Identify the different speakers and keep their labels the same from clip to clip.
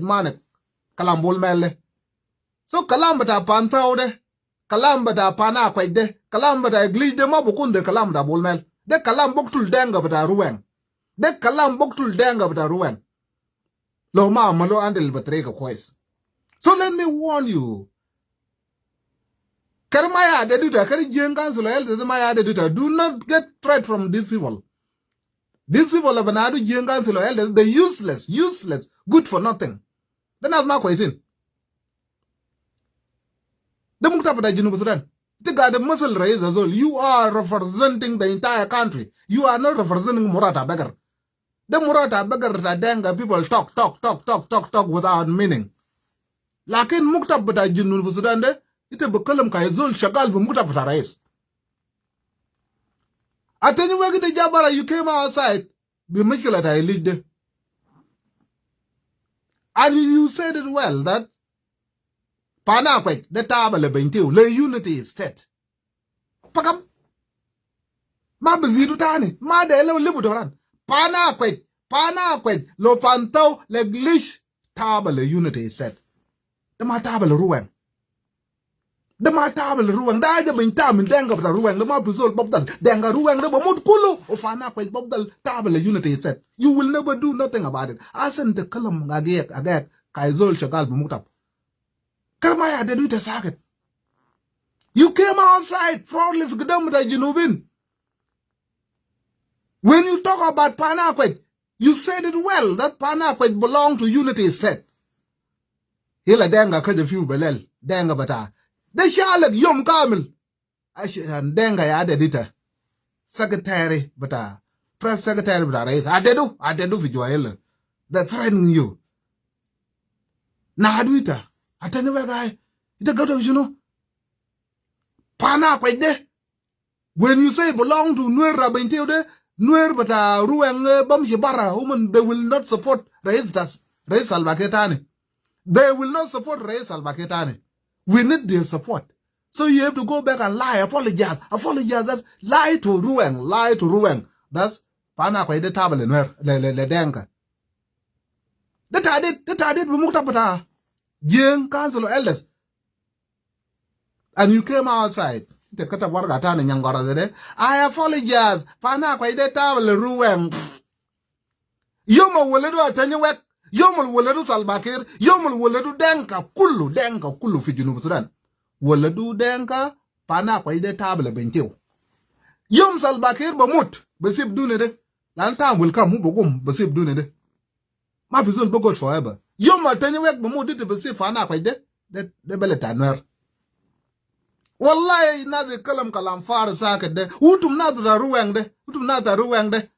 Speaker 1: manek kalam bol mele so kalam bata pantao de kalam bata pana kwai de kalam bata gli de mabukun de kalam da bol mel de kalam boktul denga bata ruweng de kalam boktul denga bata ruweng lo ma malo andel batre ka kwes so let me warn you Karamaya de duta kari jengan so elders maya de duta do not get threat from these people. These people of Banadu jengan so elders they useless good for nothing. Then as ma kwaisin the muktabata Junub Sudan. The God the muscle raise as well. You are representing the entire country. You are not representing Murata Beggar. The Murata Beggar Denga people talk without meaning. Lakin muktabata Junub Sudan de ite bakalam ka zol shagal bu muktabata rais. Ateni wegi de jabara you came outside be mikila ta lead. And you said it well that Pana kwek the table bentiu le unity is set. Pakam ma bezidu tani ma de le libutoran. Pana kwek lo pantau le glish table unity is set. The ma table ruwen. The ma table ruwen da de bentam denga bta ruwen le ma puzol bobdal denga ruwen le bomut kulu o fana kwek bobdal table unity is set. You will never do nothing about it. Asen de kalam agek kaizol shagal bu muktap. Karamaya de do saget. You came outside proudly for Gudamata Junubin. When you talk about Panakwet, you said it well that Panakwet belonged to Unity State. Hila denga kaja few belel, denga bata. De shalet yom kamil. And denga ya dedita. Secretary bata. Press secretary bata raise. I do for Joel. They're threatening you. Na aduita. I tell you where guy. It's a good you know. Pana kwek de. When you say belong to Nuer Rabinteo de, Nuer but Ruang Bamshibara, woman, they will not support Reis Salvaketani. They will not support Reis Salvaketani. We need their support. So you have to go back and lie, apologize. That's lie to Ruang. That's Pana kwek de table Nuer, le denka. The tadit, we moved up Young council of elders. And you came outside. The kata warga tani nyangora zede. I apologize. Pana kwa ide tawele ruweng. Yomo weledu atanyewek. Yomo weledu salbakir. Yomo weledu denka kulu fi Junub Sudan. Weledu denka. Pana kwa ide tawele benteo. Yom salbakir bamut. Besip dune de. Lantam will come hubogum. Besip dune de. Ma pizul bogot forever. Yom atanyewek bamut dite besip fana kwa ide. De beleta Nuer. Wallahi nazi kalam far saket de utum nata ruweng de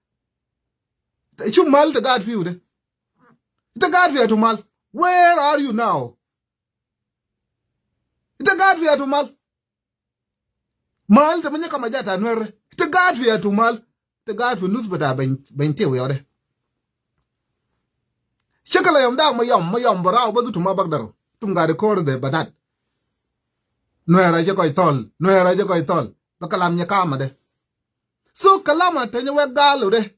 Speaker 1: chum mal the god view de the god view to mal where are you now the god view to mal te manya kama jata Nuer the god view to mal the god view nus bada bente we ode shakala yam da mayom barao badu tuma bagdar tum ga record de badat Nuera je koy tol ba kalam nya kama de so kalama tanya we galu de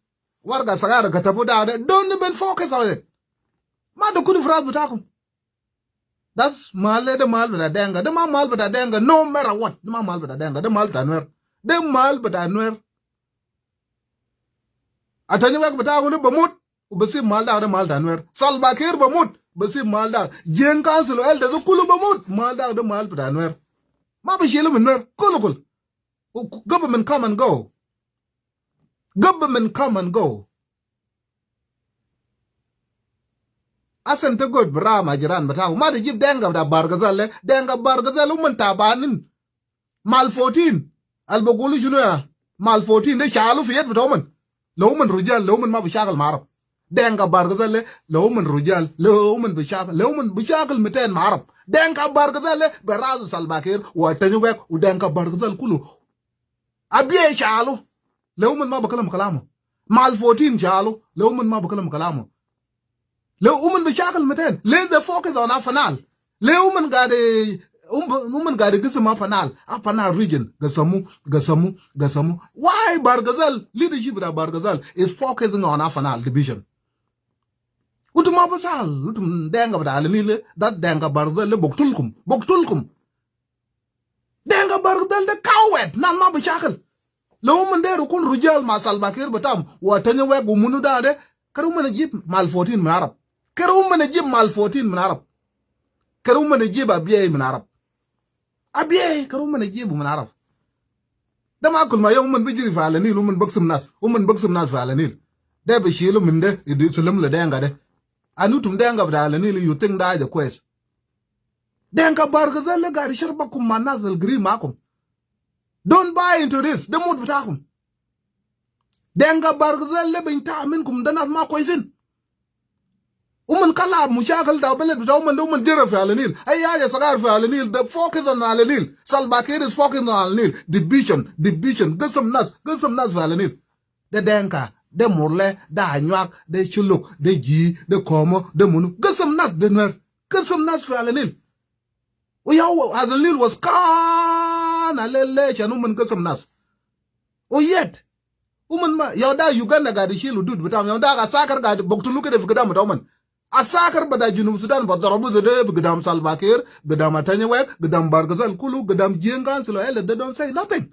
Speaker 1: warga sagara gatabu da de don't even focus on it ma do kudu fraz butakum that's mal bata denga de mal bata denga no matter what de mal bata denga de mal bata Nuer atanya we batakum de bamut ubasi mal da Nuer Salva Kiir bamut basi mal da jen council elde zo kulu bamut mal bata Nuer Ma bishelo Nuer kul. Government come and go. Asen te god brama jiran bataw ma de jib denga da bargazal man tabanin mal 14 albogulu juno ya mal 14 de chalu fiyet bataw man lo man rujal lo man ma bishakal marab denga bargazal lo man rujal lo man bishakal meten marab denka bargazal berazu Salbakir wa tanyuwek u denka bargazal kulu abiye chalu lewman ma bakalam kalamu mal 14 chalu lewman ma bakalam kalamu lewman bishakal meten let the focus on afanal lewman gade gisma afanal region gasamu why bargazal leadership da bargazal is focusing on afanal division utum ma basal utum denga bada alanil dat denga barzel le boktulkum denga barzel de kawet nan ma bashakal lo man de kun rujal ma salbakir batam wa tanya we gumunu da de karu mana jib mal 14 min arab karu mana jib mal 14 min arab karu mana jib abiye min arab abiye karu mana jib min arab da ma kul ma yom man bijiri fa alanil man baksum nas fa alanil de be shilu min de idi sulam le denga de anutum denga bada alanil you think da the quest denga bargazal le gari sharbakum manazal gri makum. Don't buy into this. The mood bitakum. Denga bargzel le binta minkum danas ma koisin. Kala mushakal da beled bita uman jira fi alanil. Ay ya sagar fi alanil. The focus on alanil. Salbakir is focusing on alanil. Division. Gasam nas fi alanil. The denka, the morle, the anyak, the chuluk, the ji, the komo, the munu. Gasam nas the Nuer. Gasam nas fi alanil. Alanil was alele chanuman kasam nas o yet ma yoda Uganda ga di shilu dud bitam yoda ga sakar ga boktulu ke de gdam tawman asakar bada junub Sudan ba darabu de gdam Salbakir gdam Atanyawek gdam Bargazal kulu gdam jengan silo ele they don't say nothing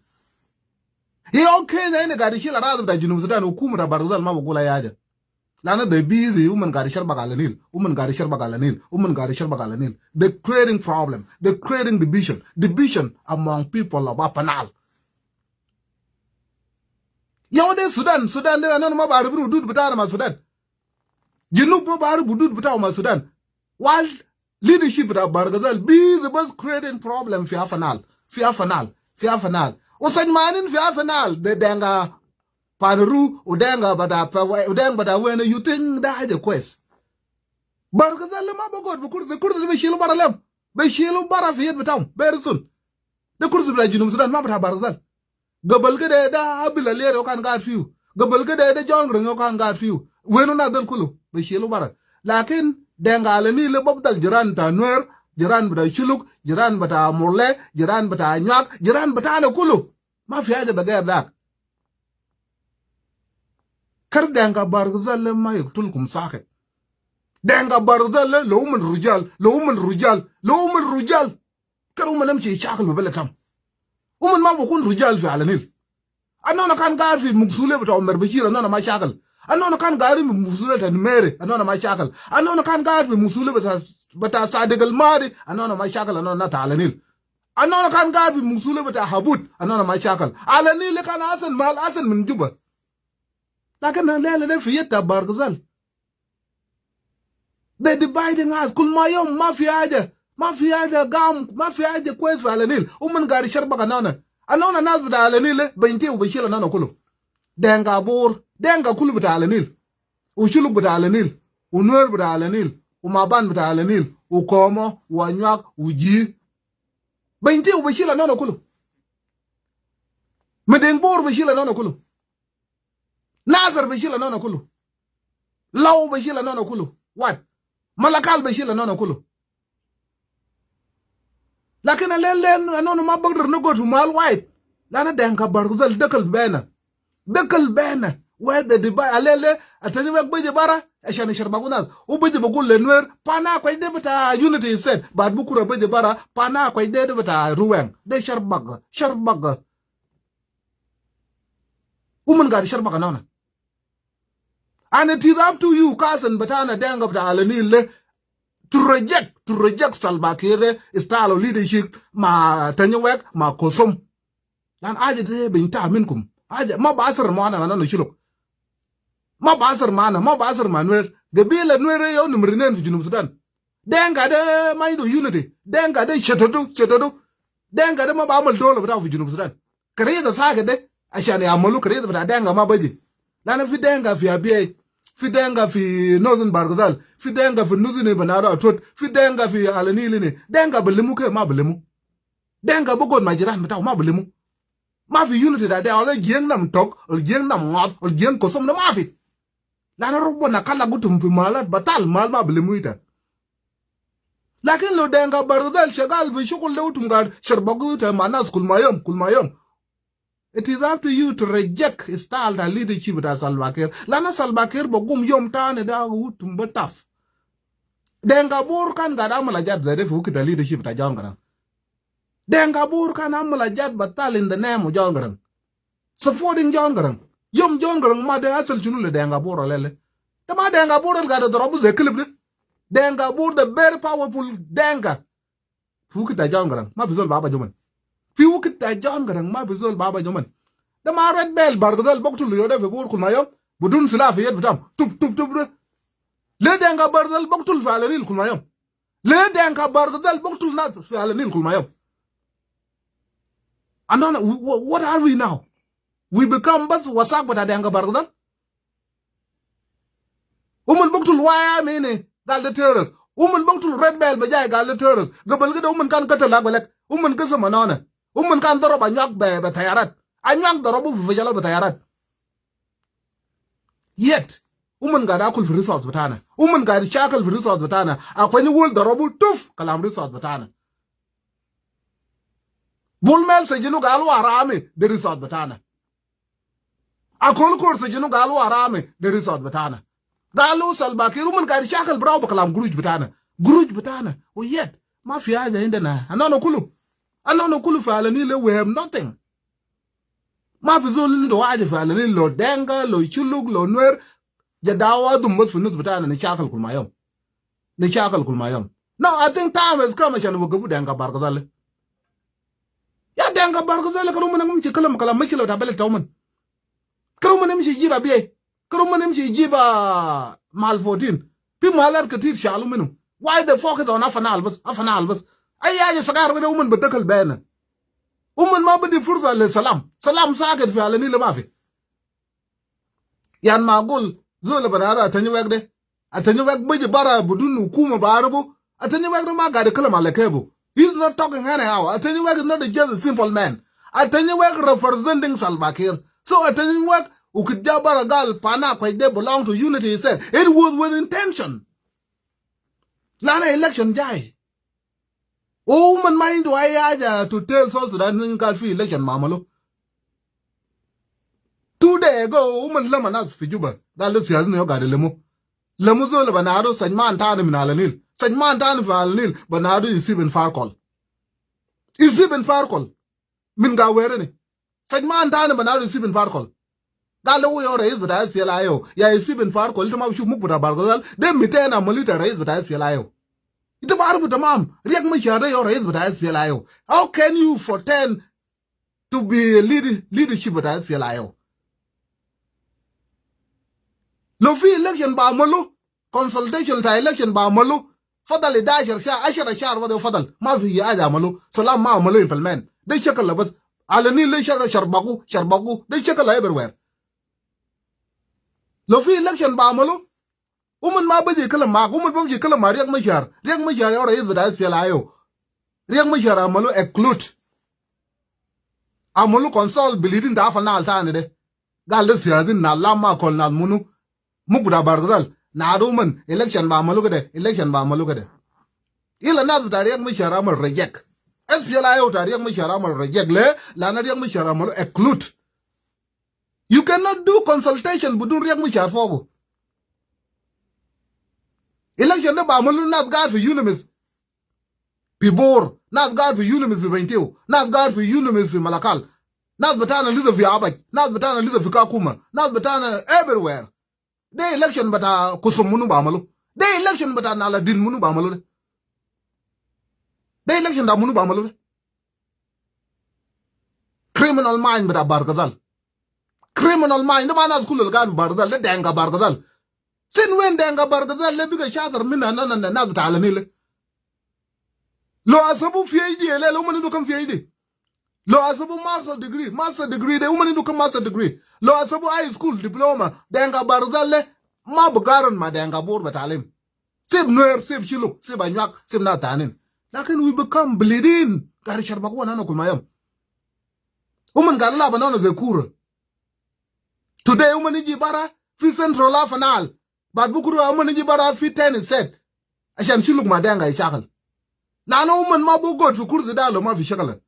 Speaker 1: he okay ne ga di shila razab da junub Sudan hukumar Bargazal ma bugula yaja lana they busy ga di sharba galanil they creating problem, they creating division among people of Apanal. Yode Sudan de anan ma bari budud bitara ma Sudan jinub ma bari budud bitara ma Sudan while leadership of Bargazal busy was creating problem fi Afanal usan manin fi Afanal de denga Panuru udenga bada when you think that the quest. Bargazal ma bagod bukur se kurz be shilu baralem be shilu bara fi yet bitam very soon. The kurz be junub Sudan ma bata Bargazal. Gabal gade da abila lere kan gad fiu. Gabal gade da John Green kan gad fiu. Wenu na dal kulu be shilu bara. Lakin denga alani le babdal jiran ta Nuer, jiran bata shuluk, jiran bata morle, jiran bata nyak, jiran bata na kulu. Ma fi haja bagayar dak. Kar denga Bargazal ma yaktulkum sakit. Denga Bargazal lo man rujal kar namshi shakal babalatam ma bukun rujal fi alanil anona kan gar fi mugsule bata Umar Bashir anona ma shakal anona kan gar fi mugsule ta Mere anona ma shakal anona kan gar fi mugsule bata Sadiq al-Madi anona ma shakal anona ta alanil anona kan gar fi mugsule bata Habut anona ma shakal alanil kan asan min Juba. Lakin لا في يد Bargazal. They dividing us. كل ما يوم ما في حاجة قام ما في حاجة كويس في النيل. ومن قاعد يشرب أنا ناس بتاع النيل بنتي وبيشيل أنا كله. دينغا بور دينغا كله بتاع النيل. وشلوك بتاع النيل. ونور بتاع النيل. ومابان بتاع النيل. وكومو وانياك وجي. بنتي وبيشيل أنا كله. مدين بور بيشيل أنا كله. Nazar bashila nona kulu. Law bashila nona kulu. What? Malakal bashila nona kulu. Lakin alele anona mabagdar no go to mal white. Lana denka Bargazal dekal bena. Where the divide alele atani mek beje bara ashani sharbagunas. U beje bagul le Nuer pana kwa ide bata unity said. Bad bukura beje bara pana kwa ide bata Ruac. De sharbaga. Gari sharbaga nona. And it is up to you, cousin Batana Dang of the Alanil, to reject Salbakir, style of leadership, ma Tanyawek, ma Kosum. And I did be in Taminkum. I did my basser mana and on the shiluk. My basser mana, my basser manuel, the bill and Nuere on the Marine to Junub Sudan. Danga de mind of unity. Danga de Chetado. Danga de Mabamal Dole of Junub Sudan. Career the saga de Ashani Amalu career of Danga Mabadi. Lana fi denga fi abiye, fi denga fi Northern Bargazal, fi denga fi Nuzini Banara Atot, fi denga fi Alanili, denga belimu ke ma belimu. Denga bogon majiran bitaw ma belimu. Ma fi unity da de ala jeng nam tok, ol jeng nam ngot, ol jeng kosom na ma fi. Lana robo na kala gutum fi malat batal mal ma belimu ita. Lakin lo denga Bargazal shagal fi shukul de utum gad sharbagu ita manas kulmayom. It is up to you to reject style the leadership of Salbakir. Lana Salbakir bogum yom tane da utum bataf. denga bor kan ga amala jat zade fu kita leadership ta John Garang denga bor kan amala jat batal in the name of John Garang supporting John Garang yom John Garang ma de asal chunu le denga bor lele ta ma denga bor ga da drobu de clip de denga bor the very powerful denga fu kita John Garang ma bizol baba joman fu kita John Garang ma bizol baba joman da ma red bell bargadal boktul yo de fe bor kul mayom budun sila fi yed bitam tup le denga bardal boktul fa alanil kul mayom le denga bardal boktul na fi alanil kul mayom and then what are we now we become bas wasak bata denga bardal boktul waya mene gal de terrorist boktul red bell ba jay gal de terrorist gabal ga kan katal balak ga sama nona kan daro ba nyak be tayarat anyak daro bu vijala be tayarat yet ga da kul fi resource batana ga da shakal fi resource batana akwai ni wul daro bu tuf kalam resource batana bulmel se jinu galu arame de resource batana akol kor se jinu galu arame de resource batana galu salbakir ga da shakal braw kalam guruj batana o yet ma fi haja indana anano kulu fa alani le we have nothing ma fi zolin do haja fa alani lo denga lo chulug lo Nuer jadawa dumbas funus batana ni shakal kul mayom no I think time has come shan wugu denga bargazal ya denga bargazal karum manam ci kalam makilo ta bele tawman karum manam ci jiba biye karum manam ci jiba mal 14 pi malar katir shalu minu why the focus on afanal bas ay ya sagar wala badakal bayna ma badi fursa le salam sagat fi alani le mafi yan magul zola banara atanyi weg beji bara budun hukuma barabu atanyi weg ma ga de kalama lekebo he's not talking anyhow atanyi weg is not just a simple man atanyi weg representing Salva Kiir so atanyi weg ukidja bara gal pana kwa they belong to unity he said it was with intention lana election jai man mind why to tell South Sudan gal fi election mamalo 2 days ago man lamanas fi Juba gal siyazin yo ga de lemu zo le banado sajman tani min alanil sajman tani fi alanil banado isibin farkol min ga were ne sajman tani banado isibin farkol gal wo yo rais bata SPLIO ya isibin farkol tama shu mukbuta bargazal dem mitena molita rais bata SPLIO ita barbu tamam riyak mashara yo rais bata SPLIO how can you pretend to be leadership bata SPLIO lo fi election ba malu consultation ta election ba malu fadal 11 sha 10 shahar wada fadal ma fi aja malu salam ma malu implement dai shakal bas alani le sharbaku dai shakal everywhere lo fi election ba malu ma baje kalam ma baje kalam ma riyak mashar yo rais bada SPLIO riyak mashar amalu exclude amalu consult bilidin da fa na altane de gal de siyazin na lamma kol na munu mukbuda bargazal na man election ba malu gade ila na da riyak mashar amal reject SPLIO ta riyak mashar amal reject le la na riyak mashar amal exclude you cannot do consultation budun riyak mashar fogo election da ba malu nas guard for unimis bibor nas guard for unimis fi Bentio nas guard for unimis fi Malakal nas batana liza fi Abaj nas batana liza fi Kakuma nas batana everywhere de election bata kusum munu ba malu de election bata nala din munu ba malu de election da munu ba malu criminal mind bata bargazal criminal mind da nas kulul gan bargazal de denga bargazal sin wen denga bargazal le biga shatar minna na bata alani le lo asabu PhD le lo manu do kam PhD lo asabu master degree de umani do kam master degree lo asabu high school diploma denga bargazal le ma bugaron ma denga bor batalim sib Nuer sib shiluk sib anyak sib na tanin lakin we become bleeding gari sharbaku wana kulmayam galla banana zekura today umani jibara fi central afanal bad bukuru umani jibara fi 10 set ashan shiluk ma denga ishakal lana ma bugot fi kursi da lo ma fi shakala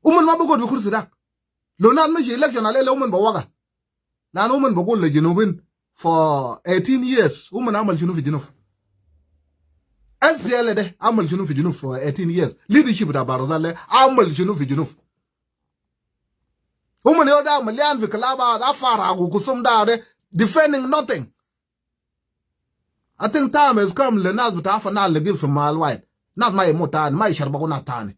Speaker 1: ma bugot fi kursi da lo nan ma shi election ale lo ba waga lana bagol le jinubin for 18 years amal shinu fi jinuf SPL de amal shunu fi junub for 18 years leadership da Barzal le amal shunu fi junub woman yo da malian fi kalaba da fara gu kusum da de defending nothing. I think time has come le nas buta fa na le give from mal white not my motan my sharbago na tani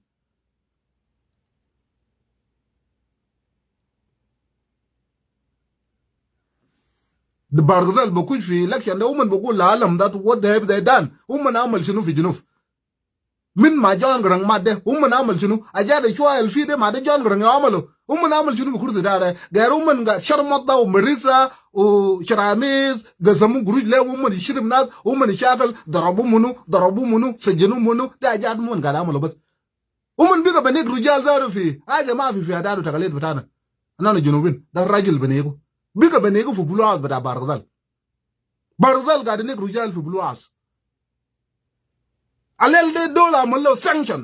Speaker 1: the Barzal bokuj fi election the woman boku la alam that what have they done woman amal shunu fi junub min ma John Grang madde woman amal shunu ajade chwa el fi de ma de John Grang amalo woman amal shunu bu kursi dare ga woman ga sharmata o marisa o sharamis ga zamu guruj le woman shirim nas woman shakal darabu munu sajinu munu da ajad mun ga amalo bas woman biga bane rujal zaru fi aje ma fi adaru tagalet batana anana junubin da rajul bane ko biga bane ko fu buluaz bada Barzal ga de rujal fi buluaz alel de dola mullo sanction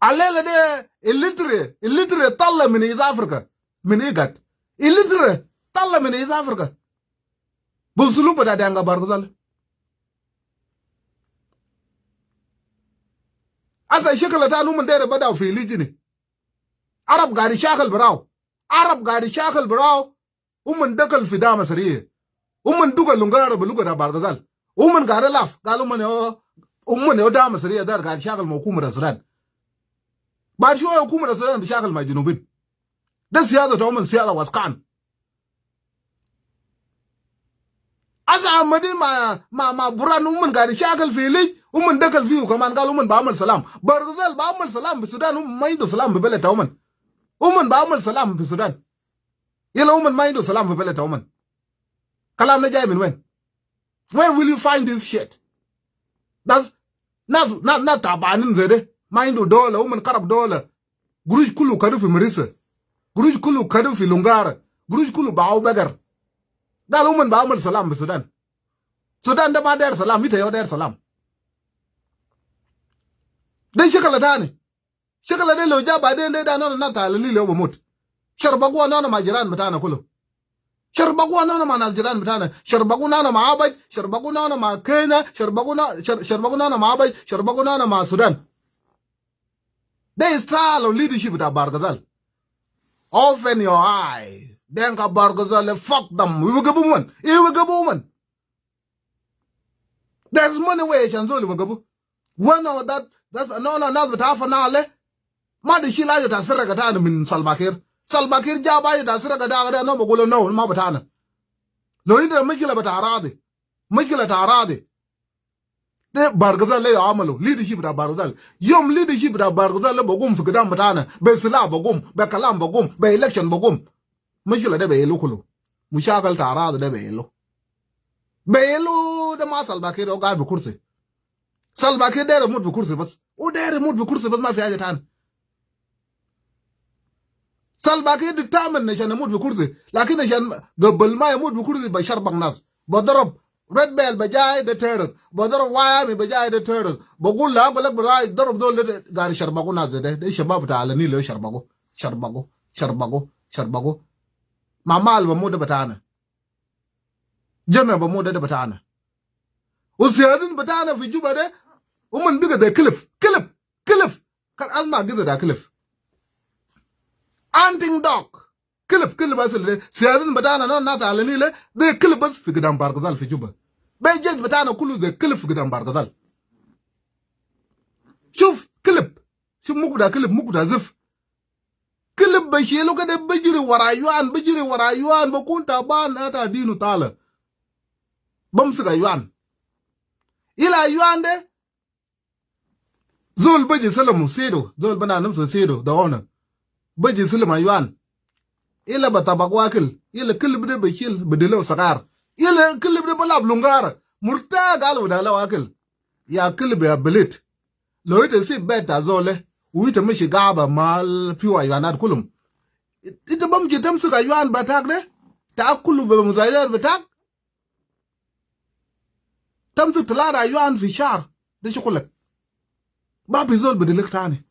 Speaker 1: alel de illiterate talla min is Africa min igat illiterate talla min is Africa busulu pada danga Barzal asa shekala ta nu mun dere bada fi lijini arab gari shakal braw umman dakal fi dama sariye umman duga lungara buluga da Barzal umman gare laf galu umman yo dama sariya dar gari shakal ma hukumar Sudan ba shi hukumar Sudan da shakal ma junubin dan siyasa ta umman siyasa waskan asa amadi ma buran umman gari shakal fili umman dakal fiu kaman galu umman ba amal salam Barzal ba amal salam bi Sudan umman do salam bi belata umman ba amal salam bi Sudan yela umman do salam bi belata kalam na jay min wen. Where will you find this shit? That's not tabanin zede. Mindu dollar, woman karab dollar. Guruj kulu kadu fi Marisa. Guruj kulu kadu fi Lungara. Guruj kulu ba'u bagar. Gal woman ba'amal salam bi Sudan. Sudan da ba der salam, ita yo der salam. Den shekala tani. Shekala de lo jaba de da na talili le mut. Sharbagwa na majiran mutana kulu. Sharbagu na ma Najiran bitana sharbagu na ma Abaj sharbagu na ma Kenya sharbagu na ma Abaj sharbagu na ma Sudan. They style of leadership with Barzal. Open your eye. Then Barzal fuck them. We will give woman. You will give woman. There's money way chanzo we will give. One of that's no but half an hour. Madi shila yata siragata min Salbakir. Salbakir jaba yata siragata no magulo no ma batana. Lo inda mikila tarade. De Barzal le amalo leadership da Barzal. Yom leadership da Barzal le bogum fikadam batana. Be sila bogum, be kalam bogum, be election bogum. Mikila de be elo kulo. Mushakal tarade de be elo. Be elo de ma Salbakir o ga be kursi. Salbakir de remut be kursi bas. O de remut be kursi bas ma fi ajatan. Salbakir determined نشان يموت بكرسي لكن نشان قبل ما يموت بكرسي بشرب الناس بضرب ريد بيل بجاي ده تيرس بضرب وايامي بجاي ده تيرس بقول لا بقول لك براي ضرب دول قاعد يشربوا ناس ده الشباب بتاع النيل يشربوا ما مال بموت بتاعنا جنة بموت ده بتاعنا والسياسين بتاعنا في جوبا ده ومن بيجا ده كلف كان أزمة كده ده كلف Anting dog. Kilip bas le. Siyadin batana no nata alani le. De kilip bas fi gidam Barzal fi Juba. Bejej batana kulu de kilip fi gidam Barzal. Shuf kilip. Shuf mukuda zif. Kilip bashelo kade bejiri warayuan bakunta ban ata dinu tala. Bamsiga yuan. Ila yuan de. Zul beji salamu sedo. Zul bana namsa sedo. The owner. Baji sulma yuan ila batabagwakil ila kilbde bashil bedelo sakar ila kilbde balab lungar murta galu dala wakil ya kilbe abilit lo ite si beta zole uite mishi gaba mal piwa yuanat kulum ite bam jitam suka yuan batak de ta kulu be muzayir batak tamsu tlara yuan fi shar de shukulak ba bizol bedelik tani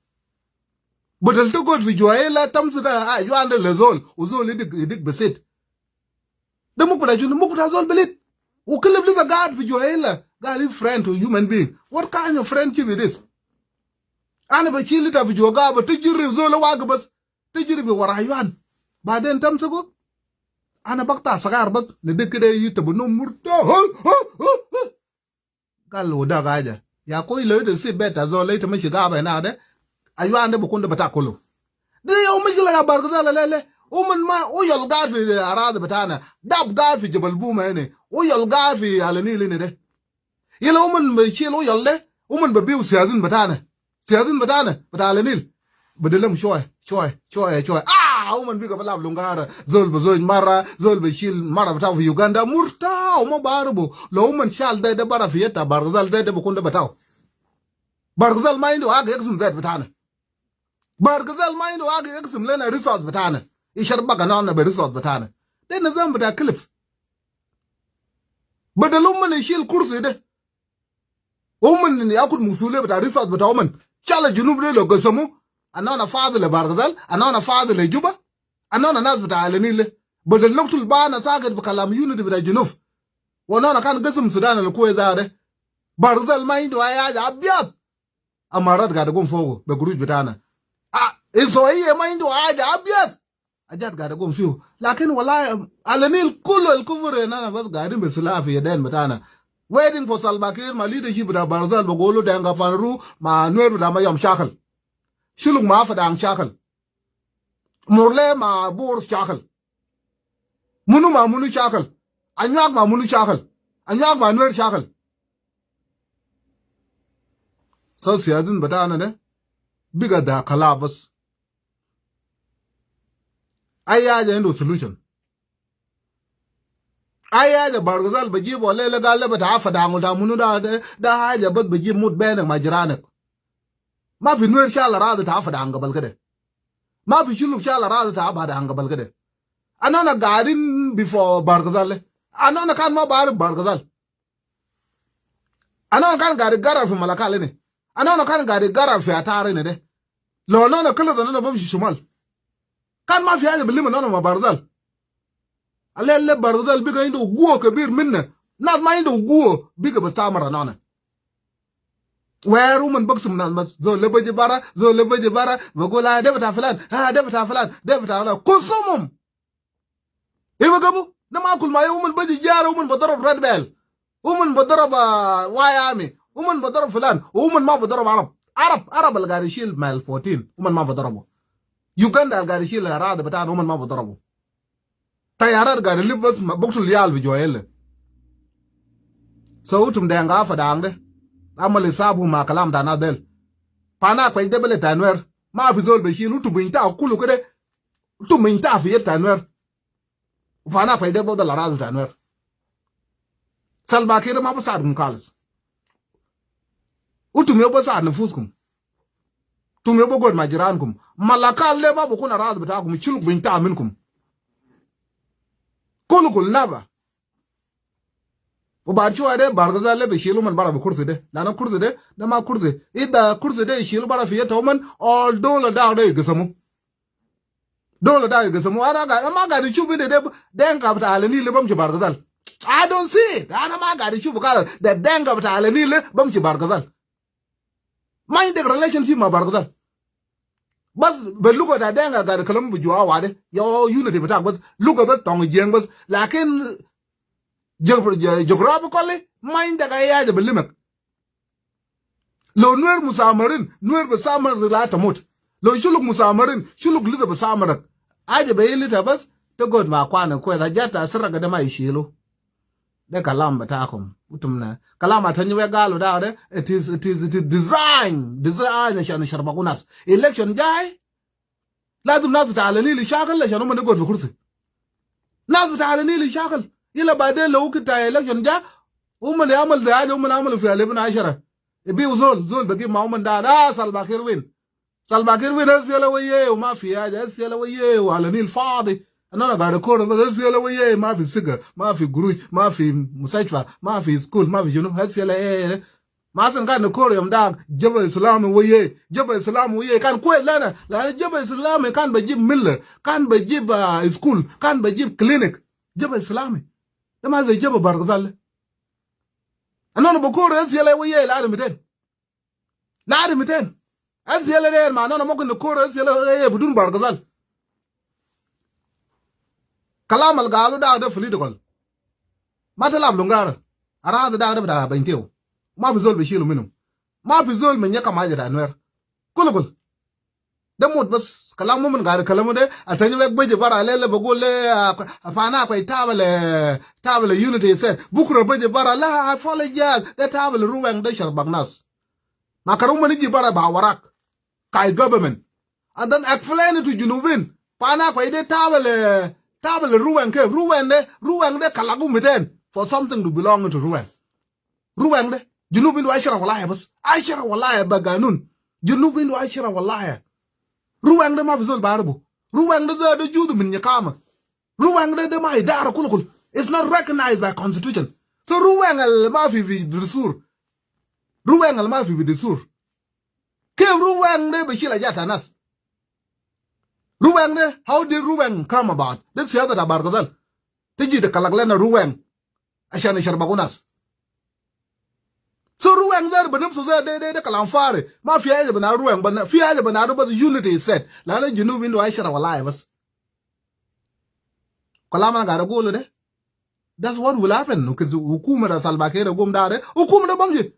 Speaker 1: بدل تقعد في جوائل تمسك يوان لزول وزول يدك بسيط ده مقبل زول بليت Ukalib is a God for Joella. God is friend to human being. What kind of friendship is this? Ana ba chili ta video ga ba tijiri zo la waga bas tijiri bi waraywan ba den tam sago ana bakta sagar bas ne dekde yita bu no murta gal da gaja ya koy le de si beta zo le ta mi shiga ba na de aywan de bu kun de bata kulu de yo mi gila bar ga la le o man ma o yol ga fi arada batana dab ga fi jabal buma ne o yol ga fi alani le ne de yelo man me chilo yol de o man ba biu siyazin batana سيادين بتاع النيل بدلهم شوي ومن بيقى بلعب لونغارا زول بزوج مرة زول بيشيل مرة بتاعه في يوغندا مرتا وما باربو لو من شال ده برا في يتا بارغزال ده بكون ده بتاعه بارغزال ما عنده حاجة يقسم ذات بتاعنا بارغزال ما عنده حاجة يقسم لنا ريسورس بتاعنا يشرب قنانا بريسورس بتاعنا ده نظام بتاع كلف بدلهم من يشيل كرسي ده ومن ياخد مسؤولية بتاع ريسورس بتاعه من شال الجنوب ليه لو قسموا أنا فاضل لبارغزال أنا فاضل لجوبا أنا ناس بتاع النيل بدل نقتل بانا ساقط بكلام يونيتي بتاع الجنوب وانا كان قسم السودان الكويت ده بارغزال ما عنده أي حاجة أبيض أمارات قاعد يقوم فوقه بقروج بتاعنا إسرائيل ما عنده حاجة أبيض أجاد قاعد يقوم فيه لكن والله النيل كله الكفر أنا بس قاعدين بسلاح في يدين بتاعنا waiting for Salva Kiir ma leadership da Barzal bagolo denga fanru ma Nuer da ma yam shakal shulung ma fadang shakal murle ma bor shakal munu ma munu shakal anyak ma munu shakal anyak ma Nuer shakal so siyadin batana ne biga da kalabas ayaja endo solution aya da Barzal baji bolle la galle ba ta fa dangu da munu da haja bad baji mut bene majranak ma fi Nuer shala rada ta fa danga balkade ma fi shulu shala rada ta ba danga balkade anana garin before Barzal anana kan ma bar Barzal anana kan gari gara fi malakale ne anana kan gari gara fi atare ne de lo nona kala da nona bamshi shumal kan ma fi haja bilima nona ma Barzal alle Barzal biga عنده قوة كبير منه ناس ما عنده قوة biga بستعمر أنا ويرو من بقسم ناس بس زول لبجي برا بقول ده بتاع فلان ده بتاع فلان كلهم إيه بقبو نما كل ما يوم من بجي جار ومن بضرب ريد بيل ومن بضرب وايامي ومن بضرب فلان ومن ما بضرب عرب اللي قاعد يشيل مال 14 ومن ما بضربه يوغندا قاعد يشيل الأراضي بتاعنا ومن ما بضربه tayarar ga da bas boksul yal vi joyel sautum da nga fa dangde amale sabu ma kalam da na del pana kwa de bele tanwer ma fi zol be shi lutu bin ta kulu kede tu min ta fi tanwer fana kwa de boda la razu tanwer salba kire ma ba sadum kalas utu me ba sad nufuskum tu me ba god majirankum malakal le ba bu kuna razu ta kum chulu bin ta minkum كل نابا وبعد شو هذا بارغزال اللي بيشيلوا من برا بكرسي ده لأن كرسي ده ما كرسي إذا كرسي ده يشيلوا برا فيه تومن all دولة ده يقسموا دولة ده يقسموا أنا ما قاعد أشوف ده دينك بتاع النيل اللي بمشي بارغزال I don't see it أنا ما قاعد أشوف كذا ده دينك بتاع النيل اللي بمشي بارغزال ما عندك relationship مع بارغزال بس باللغة ده دينغا قاعد كلام بجوا واده يو يونتي بتاعك بس لغة بس تونج جين بس لكن جغرافيكالي ما عندك أي حاجة باللمك لو نوير مسامرين نوير بسامر لا تموت لو شلوك مسامرين شلوك لذا بسامرك حاجة بيلتها بس تقعد مع قوانا كويس حاجات أسرق ده ما يشيلو ده كلام بتاعكم وتمنا كلام أتنيوه قالوا ده it is design عشان يشربوا ناس election جاي لازم ناس بتاع النيل يشاغل عشان هم نقعد في كرسي ناس بتاع النيل يشاغل إلا بعدين لو كنت election جا هم يعمل ده هم يعملوا في 11 يبيو زول بجيب معهم من ده سالفا كير وين أسفل لويه وما في حاجة أسفل لويه وعلى النيل فاضي أنا قاعد أقول بس أسفل لويه ما في سجى ما في جروج ما في مستشفى ما في سكول ما في جنوب أسفل لويه ما سن قاعد نقول يوم ده جبل الإسلام ويه كان كويس لأن جبل الإسلام كان بجيب ملة كان بجيب سكول كان بجيب كلينيك جبل الإسلامي ده ما زي جبل بارغزال Anon bokoro SPLA we ye la miten. La miten. SPLA der ma non mo ko koro SPLA ye budun bargazal. Kalam al galu da political. Matalam lungar. Ara da bintio. Ma bizol bishilu minum. Ma bizol men yaka ma jada Nuer. Kulukul. Demut bas kalam mun gar kalamu de atani wek beje bara lele bagole afana ko tabale unity said bukro beje bara la apologize the tabale ruwang de shar bagnas. Makarum mani ji bara ba warak kai government and then explain it to Junubin. Pana ko ide tabale ruwang de kalagu miten for something to belong to ruwang. Ruwang de Junubin wa shara wallahi bas. Aishara wallahi baganun. Junubin wa shara wallahi. Ruwang de ma bizol barbu. Ruwang de judu min yakama. Ruwang de ma idara kulukul. It's not recognized by constitution. So ruwang al ma fi bidusur. Ruwang al ma fi bidusur. Ke ruwang de bishila jata nas. Ruwang de, how did ruwang come about? This is the bargadal. Tiji de kalaglena ruwang. Ashana sharbagunas. So ruwang there benum so de kalam fare ma fiya bana ruwang bana fiya bana but the unity is said la na Junubin do aishara wallahi bas kalama ga golo de that's what will happen because hukuma da Salva Kiir gum da de hukuma da bamji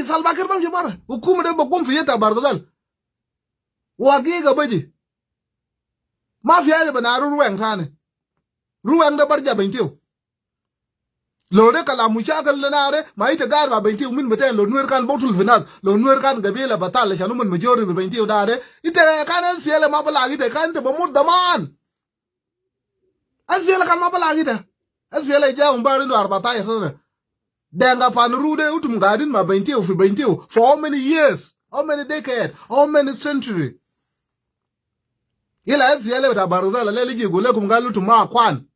Speaker 1: Salva Kiir bamji bara hukuma da bagum fiyata barzal wagi ga baji ma fiya bana ruwang tane ruwang da barja bintiu Lode kala mushakal lenare maite gar ba benti min beten lo Nuer kan botul finat lo Nuer kan gabela batal shanu man majori be benti dare ite kan SPLA ma bala ite kan te bamud daman SPLA kan ma bala ite SPLA ja umbari no arbata ya sana denga pan rude utum gadin ma benti fi benti for how many years, how many decades, how many century ila SPLA ta baruzala le ligi gole kum galu tuma kwan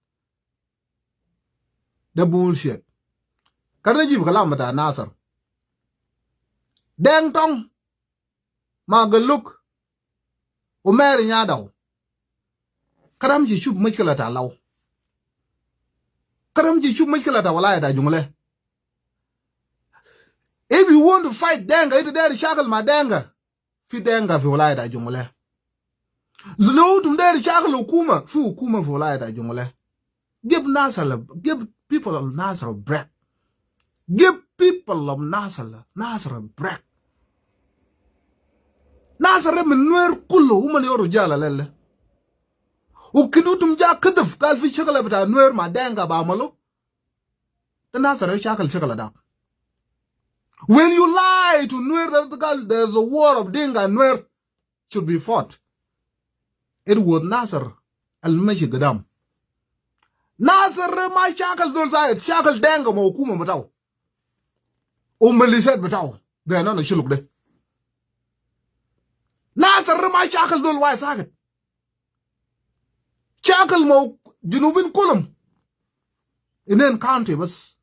Speaker 1: the bullshit. Kada jib kalam mata Nasser. Deng tong magaluk umeri nyadaw. Karam ji shub machkala ta law. Karam ji shub machkala ta walaya da jungle. If you want to fight denga ite der shakal ma denga fi denga fi walaya da jungle. Zulu tum der shakal hukuma fi hukuma fi walaya da jungle. Give people of Nasser a break. Give people of Nasser a break. Nasser min Nuer kullu human yoru jala lele. Ukidutum ja kadaf kal fi shakala bita Nuer ma denga ba malo. The Nasser shakal shakala da. When you lie to Nuer that there's a war of Dinga and Nuer should be fought. It was Nasser al-Mashi Gadam. Nasser ma shakal dol zayet shakal denga ma hukuma bataw milishet bataw de non shuluk de Nasser ma shakal dol way saket shakal ma Junubin kulum inen county bas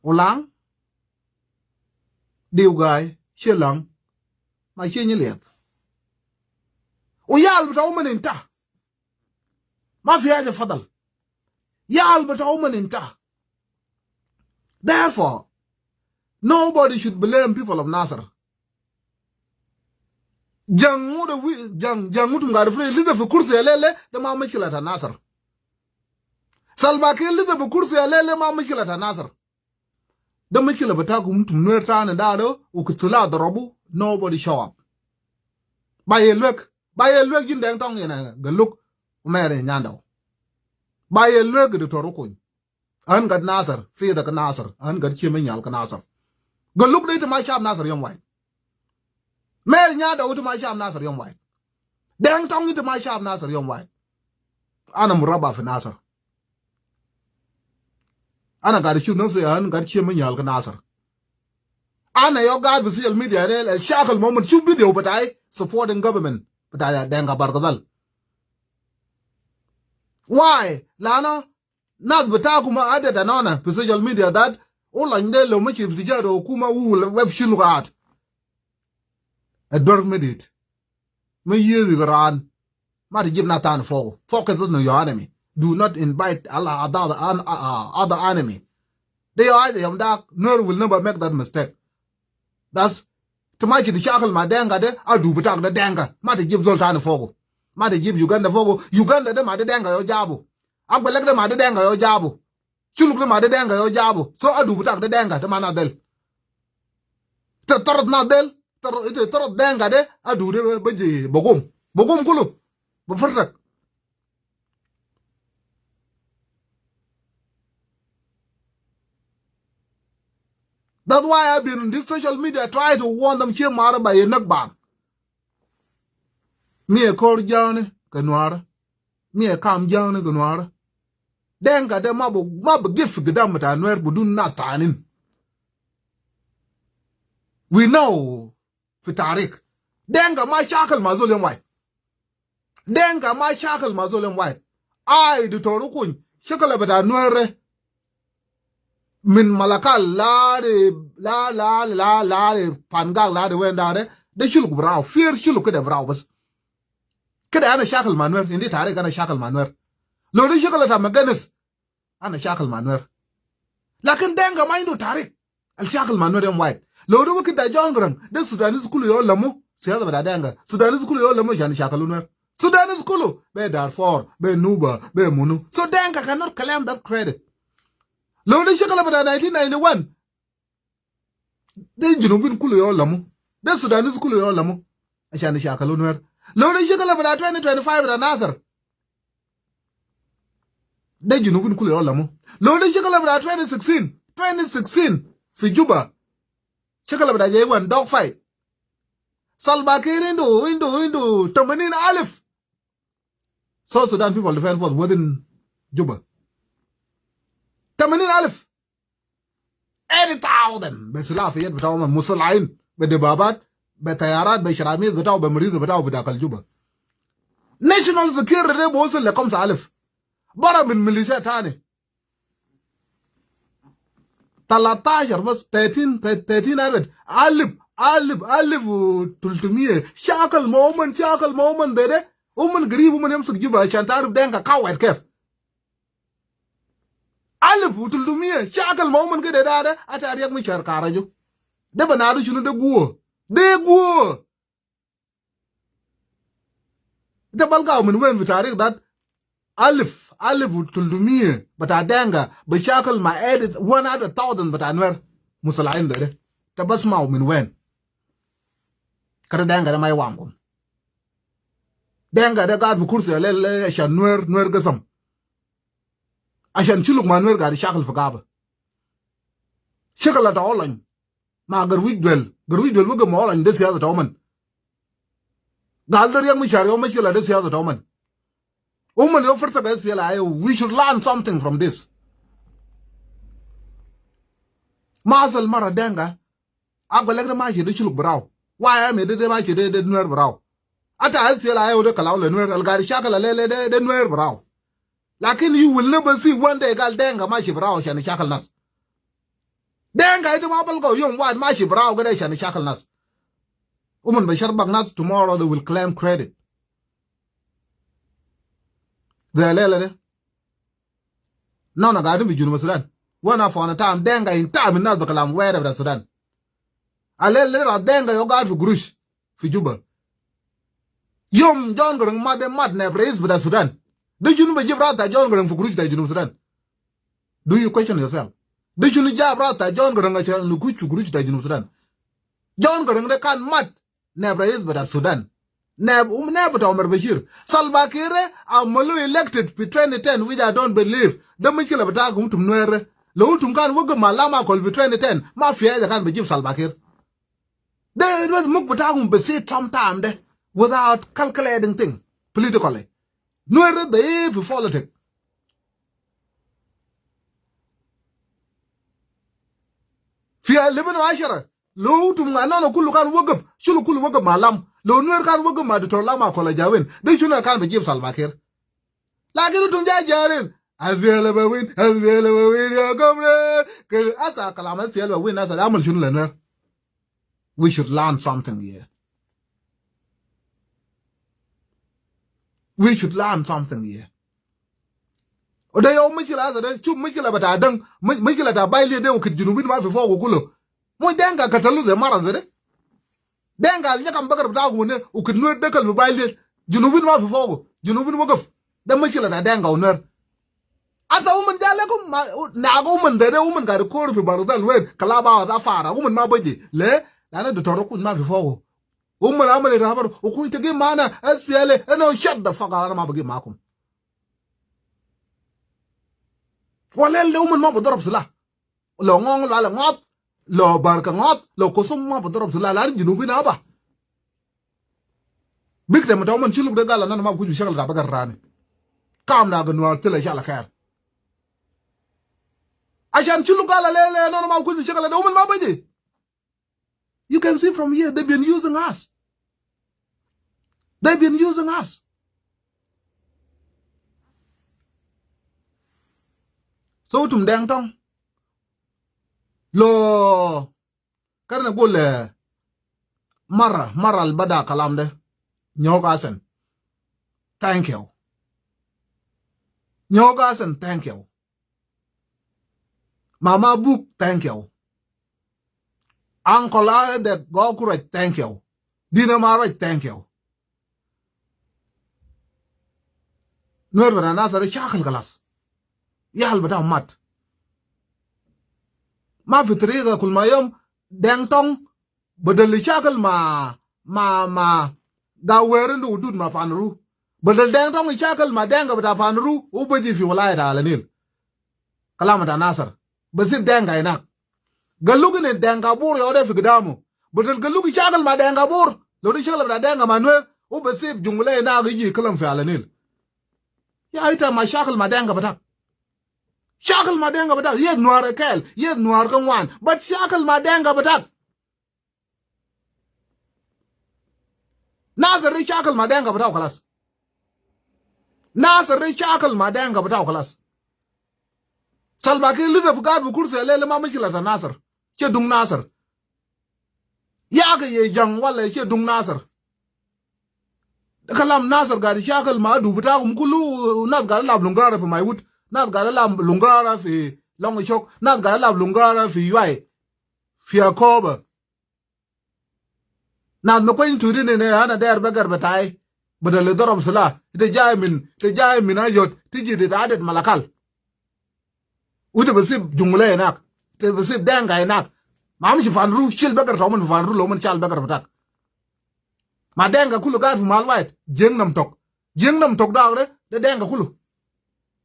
Speaker 1: ulang diugay shelang ma shenyeliet uyal bataw maninta ما في حاجة فضل يا بتاعو من انت. Therefore nobody should blame people of Nasser. Jangu tum gar free liza fi kursi lele de ma mishkila ta Nasser. Salva Kiir liza fi kursi lele ma mishkila ta Nasser. De mishkila batakum tum Nuer ta na dado ukutula darabu nobody show up. Bayelwek jindeng tong yana galuk mere nyando baye lege de torokon an gad Nasser fi da Nasser an gad chime nyal ka Nasser goluk de ma shab Nasser yom wai mere nyando to ma shab Nasser yom wai deng tong to ma shab Nasser yom wai ana muraba fi Nasser ana gad chu no se an gad chime nyal ka Nasser ana yo gad bi social media el shakal moment chu video batay supporting government batay denga bargazal. Why? Lana, nas betakuma added anona to social media that all I know lo much if the jaro kuma will web shilugat. A dwarf made it. Me years ran. Mati jib natan for. Focus on your enemy. do not invite other enemy. They are the dark. Nuer will never make that mistake. That's to my the shackle my denga de I do betak the denga. Mati give Zoltan fogo. Mati give Uganda fogo. Uganda de made denga yo jabu. Agbelek de made denga yo jabu. Chuluk de made denga yo jabu. So I do betak the denga to manadel. The torot nadel. Torot denga de I do the beji bogum. Bogum kulu. Buffertak. That's why I've been in this social media trying to warn them here mara by a knockback. Me a call Johnny, Ganuara. Me a calm Johnny, Ganuara. Then got them mob gift the damn at Nuer would do not signing. We know Fitarik. Then got my shackle Mazulian white. Then got my shackle Mazulian white. I do Torukun, shackle about Nuere. Min malakal la pangang la de wendade de shuluk brau fear shuluk de brau bas kede ana shakal manuer indi tare kana shakal manuer lo de shakal ta maganes ana shakal manuer lakin denga maindo tare al shakal manuer dem white lo de wakita jongran de sudanis kulu yo lamu siya da denga sudanis kulu yo lamu jan shakal manuer sudanis kulu be Darfur be Nuba be Munu so denga cannot claim that credit. Lo de shakala bada 1991 de junubin kulu yo lamu de sudanis kulu yo lamu ashani shakalu Nuer lo de shakala bada 2025 da Nasser de junubin kulu yo lamu lo de shakala bada 2016 fi Juba shakala bada J1 dog fight Salva Kiir into 80 alif South Sudan People Defense Force within Juba 80 ألف 80,000 بسلافيات بتاعهم مسلعين بدبابات بطيارات بشراميط بتاعه بمريض بتاعه بداخل جوبا ناشونال سكيورتي ده بوصل ل 5,000 برا من ميليشيا تاني 13 بس 13 ألف و 300 شاكل مومن ده ومن قريب ومن يمسك جوبا عشان تعرف دينك كاوت كيف 1,300 شاكل مومن كده ده أتاريك مشار كارجو ده بنادو شنو ده قوة ده بلقاو من وين في تاريخ ده 1,300 بتاع دانجا بشاكل ما edit 100,000 بتاع نوير مسلعين ده بسمعوا من وين كده دانجا ده ما يوامكم دانجا ده قاعد في كرسي عشان نوير قسم عشان شلوك ما نوير قاعد يشاكل في غابة شكل تعولن ما قرويد دول وقم معولن ده سياسة تعومن قال ده رياك مشاري يوم مشكلة ده سياسة تعومن ومن يوفر تبس في العيو we should learn something from this ما أصل مرة دنگا أقول لك ما شيء ده شلوك براو واي أمي ده ما شيء ده نوير براو أتا أصل في العيو ده كلاو لنوير القاعد يشاكل ده نوير براو لكن you will never see one day قال دنگا ماشي براو عشان يشاكل ناس دنگا إنت ما بلقوا يوم واحد ماشي براو كده عشان يشاكل ناس ومن بشربك ناس tomorrow they will claim credit ده ليلة ده نونا قاعدين في جنوب السودان وانا فانا تام دنگا ينتام الناس بكلام ويرة في السودان الليلة دنگا يو قاعد في قروش في جوبا يوم جون قرن ما ده مات نبريز في السودان ده شنو بجيب رات جون قرن في قروش في جنوب السودان do you question yourself ده شنو جاب رات جون قرن عشان نكوش في قروش في جنوب السودان جون قرن ده كان مات نبريز في السودان ناب بتاع عمر بشير Salva Kiir عملوا elected في 2010 which I don't believe ده مشكلة بتاعكم انتم نوير لو انتم كان وقم علامة كل في 2010 ما في اذا كان بيجيب Salva Kiir ده بس مك بتاعكم بسيط sometime ده without calculating thing politically نوير ده ايه في politics في 11 لو انتم انا كله كان وقف شنو كله وقف معلم لو نوير كان وقف ما دكتور لما كولا جاوين ده شنو كان بيجيب Salva Kiir لكن انتم جايين هذول بوين يا قمر كل اسا كلام هذول بوين اسا عمل شنو لنا we should learn something here we should learn something here oda yo mikila za de chum mikila bata dan mikila ta baile de ukit junubin ma fi fogo kulo mo denga katalu ze mara ze de denga nya kam bakar bata ngune ukit no de kal baile junubin ma fi fogo junubin mo gaf da mikila ta denga unar asa umun dale ko na go umun de umun ga ko fi barzal wen kala ba za fara umun ma baje le dana de toro kun ma fi fogo umun amale da bar ku te ge mana SPL no shut the fuck out ma bagi makum ولا اللي هم ما بضرب سلاح لو ngong على ngot لو بارك ngot لو كسم ما بضرب سلاح لا جنوبين ابا بيكت متى من شلوك ده قال انا ما بكون شغل ده بقر راني كام نا بنوار تلا شاء الله خير عشان شلوك قال لا انا ما بكون شغل ده هم ما بيجي you can see from here they've been using us so tum dang tong lo karna gole mara al bada kalam de nyogasen thank you mama book thank you uncle de go kurai thank you dina mara thank you Nuer na sare shakal galas يحل بتاعه مات ما في طريقة كل ما يوم دين تون بدل يشاكل ما داويرن ودود ما فانرو بدل دين تون يشاكل ما دينغ بتاع فانرو وبجي في ولاية على النيل كلام بتاع ناصر بسيب دينغ هناك قالوك ان دينغ بور يودي في قدامه بدل قالوك يشاكل ما دينغ بور لو دي شغل بتاع دينغ ما نوير وبسيب جملة هناك يجي كلام في على النيل يا ايتا ما شاكل ما دينغ بتاعك شاكل ما دينغا بتاعك يد نوار كيل يد نوار كنوان بس شاكل ما دينغا بتاعك ناصر ري شاكل ما دينغا بتاعه خلاص ناصر ري شاكل ما دينغا بتاعه خلاص سلباكي لذا فقاد بكرسي الليلة ما مشكلة ناصر شي دون ناصر ياكي يجان ولا شي دون ناصر كلام ناصر قاعد شاكل ما دو بتاعهم كله ناس قاعد لعب لونغارة في مايوت ناس قاعد لعب لونغارة في لونغ شوك ناس قاعد لعب لونغارة في يواي في أكوبا ناس مكوين تودين إن أنا داير بقر بتاعي بدل ضرب سلاح تجاي من أيوت تيجي تتعدد ملكال وانت بسيب جملة هناك بسيب دانغا هناك ما مش فانرو شيل بقر تومن فانرو لو من شال بقر بتاعك ما دانغا كله قاعد في مال وايد جنم توك داغره ده دانغا كله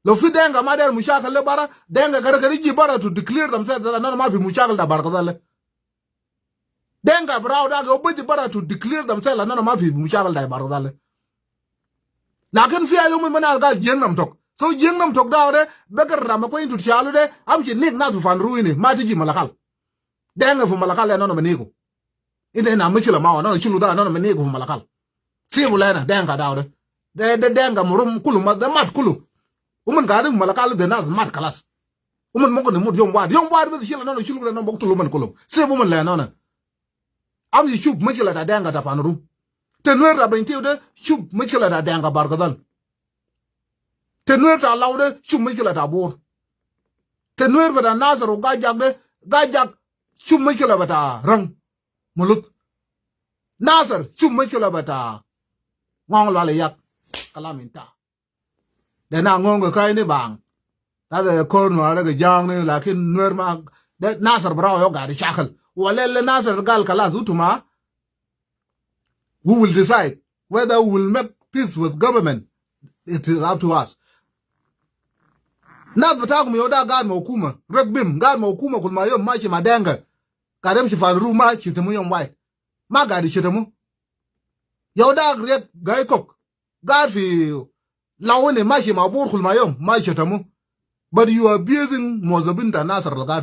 Speaker 1: لو في دانغا ما داير مشاكل لبارا دانغا كده يجي بارا تو ديكلير themselves انا ما في مشاكل ده بارك دانغا براو داغا وبيجي بارا تو ديكلير themselves انا ما في مشاكل ده بارك لكن في يوم من قال جنم توك so jengam tok dawre begar rama ko intu chalu de am ci nek na du fan ruini ma tiji malakal denga fu malakal ya nono meniko inde na mechila ma nono chulu da nono meniko fu malakal si bulena denga dawre de denga murum kulu ma de mat kulu umun ga de malakal de na mat kalas umun moko ne mut yom wad be chila nono chulu no bok tulu man kulu si bu mun le nono am ci chub mechila da denga da fan ru te Nuer da benti de chub mechila da denga bargadal te Nuer ta lawde chum mikila ta bor te Nuer bada nazaru gajak chum mikila bata rang mulut nazar chum mikila bata ngong lale yak kalaminta de na ngong kai ni bang ta de kon wa ga jang ni lakin Nuer ma de nazar bra yo ga di chakal wala le nazar gal kala utuma we will decide whether we will make peace with government. It is up to us. Nas batakum yoda gad ma hukuma ragbim gad ma hukuma kul ma yom ma shi madenga kadam shi fan ru ma shi tamu yom wai ma gadi shi tamu yoda rek gay kok gad fi lawone ma shi ma bur kul ma yom ma shi tamu but you are abusing mozabinta nasar gad